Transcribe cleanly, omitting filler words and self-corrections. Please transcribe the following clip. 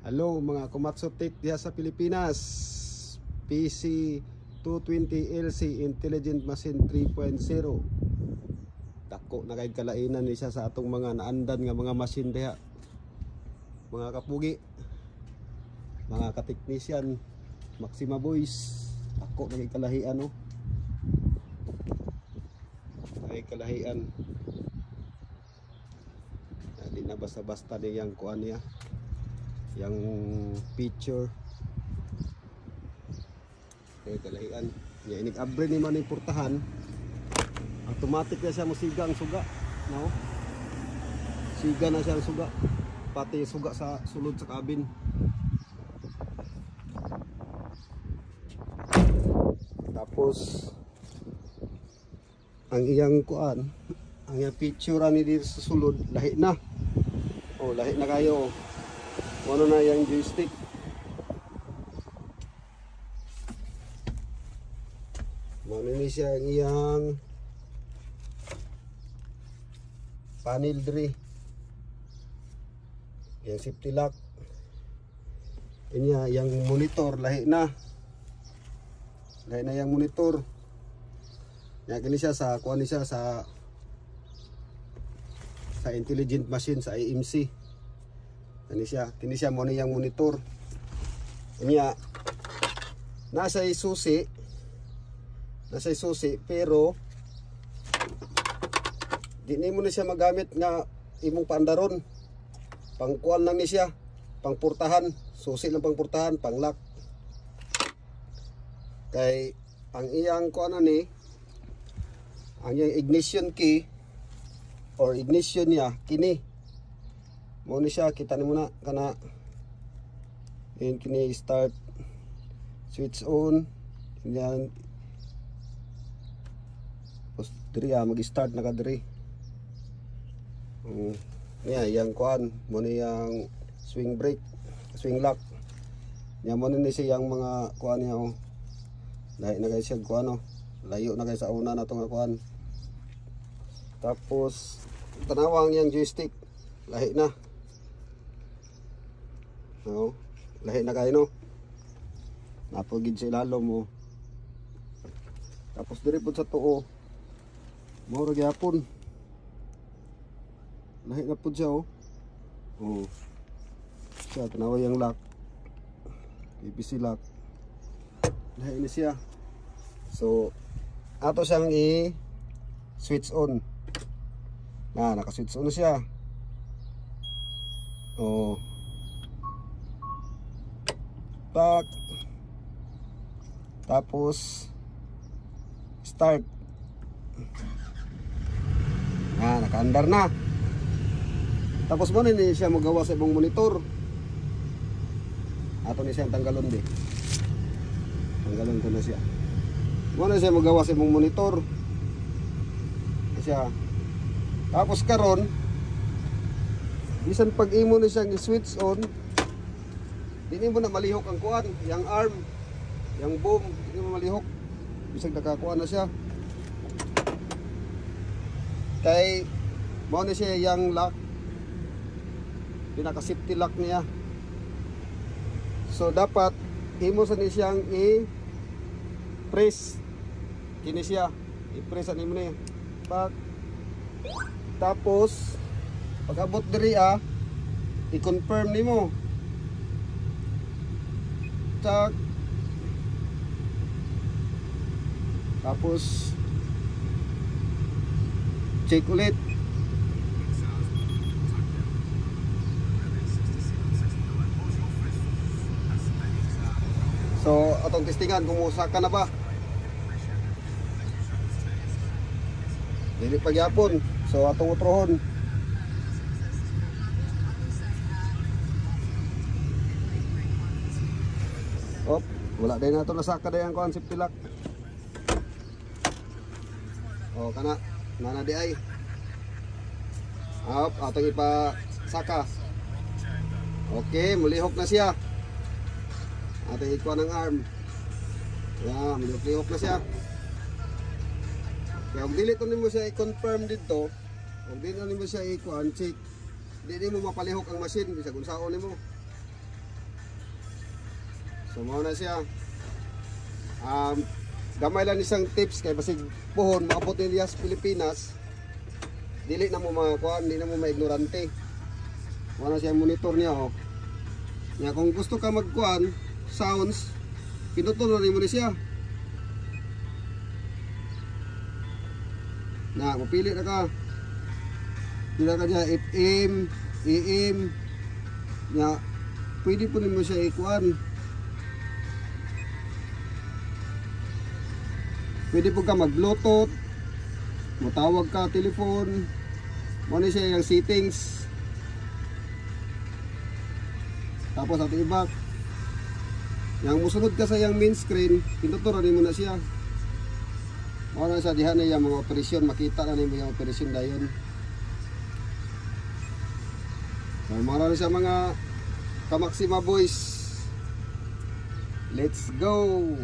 Hello mga Komatsu Tech diha sa Pilipinas. PC 220LC Intelligent Machine 3.0. Dako na kay kalainan ni siya sa atong mga naandan nga mga machine diha. Mga kapugi, mga ka-technician, Maxima Boys. Dako na kay kalahian no. Kay kalahian. Di na basta-basta niyang kuan niya. Yang picture kay kalahian niya inig abre ni man portahan, automatic na siya musiga ang suga no, siga na siya ang suga pati suga sa sulod sa cabin. Tapos ang iyang kuan, ang iyang picture ani dito sa sulod lahi na, oh lahi na kayo. Ano na yung joystick. Manini siya ang iyang panel diri. Yung safety lock. Inya yung monitor lahi na. Lahi na yung monitor. Nya kini siya sa kuan ni siya sa intelligent machine sa IMC. Kini siya mo niyang monitor. Inya nasa susi pero di ni mo na siya magamit nga imong paandaron. Pangkuan lang ni siya, pangpurtahan, susi lang pangpurtahan, panglock. Kay ang iyang kuan ni, ang iyang ignition key or ignition niya kini. Mo ni siya, kita ni mo na kana. Yan kini start, switch on. Yan. Tapos diri mag-start na ka diri. Yan, yang kuan, mo ni yang swing brake, swing lock. Yan mo ni siyang mga kuan niya oh. Lahi na kay siya kuan oh. Layo na kay sa una na tong kuan. Tapos tanawang yang joystick, lahi na. No, lahi na kayo no. Napagid sa ilalom mo. Tapos diri pud sa tuo. Mao ra gyapon. Lahi na pud siya oh. Oh. Siya tanawa yang lock. PVC lock. Lahi ni siya. So ato siyang i-switch on. Naka-switch on na siya. Oh. Back. Tapos start. Nakaandar na. Tapos mo ni siya magawa sa ibang monitor. Ato ni siya tanggalon di. Tanggalon ko na siya. Mo na siya magawa sa ibang monitor. Siya. Tapos karon bisan pag imo na siyang i-switch on, hindi mo na malihok ang kuan, yung arm, yung boom, hindi mo malihok. Bisag nakakuan na siya. Kay mo na siya yung lock, pinaka safety lock niya. So dapat imo sa ni siyang i-press kini siya, i-press ani mo ni. Tapos pag-abot diri i-confirm nimo. Tak. Tapos check ulit. So atong testingan kung usa ka na ba. Dili pagyapon. So atong utrohon. Op, wala din nato nasaka dayon ang concept lock. Oh, kana nana di ay. Op, atong ipasaka. Okay, mulihok na siya. Atong ikuha ng arm. Yeah, mulihok na siya. Kaya kung dili ko nimo siya i-confirm dito, kung dili nimo siya i-check, di mo mapalihok ang machine bisag unsaon nimo. So mao na siya. Gamay lang isang tips kay basig puhon maabot ni Elias Pilipinas. Dili na mo makakuan, di na mo maignorante. Mao na siya monitor niya oh. Nya kung gusto ka magkuan sounds, pinutulo mo ni siya. Na, mapili na ka. Pila ka niya FM, AM. Nya, pwede po mo siya ikuan. Pwede po ka mag-bluetooth. Matawag ka telephone. Muna siya yung settings. Tapos at iba. Yang musunod ka sa yung main screen, pinuturan mo na siya. Muna sa dihan na yung mga operasyon, makita na mo yung operasyon dayon. So, marami sa mga Kamaksima boys. Let's go!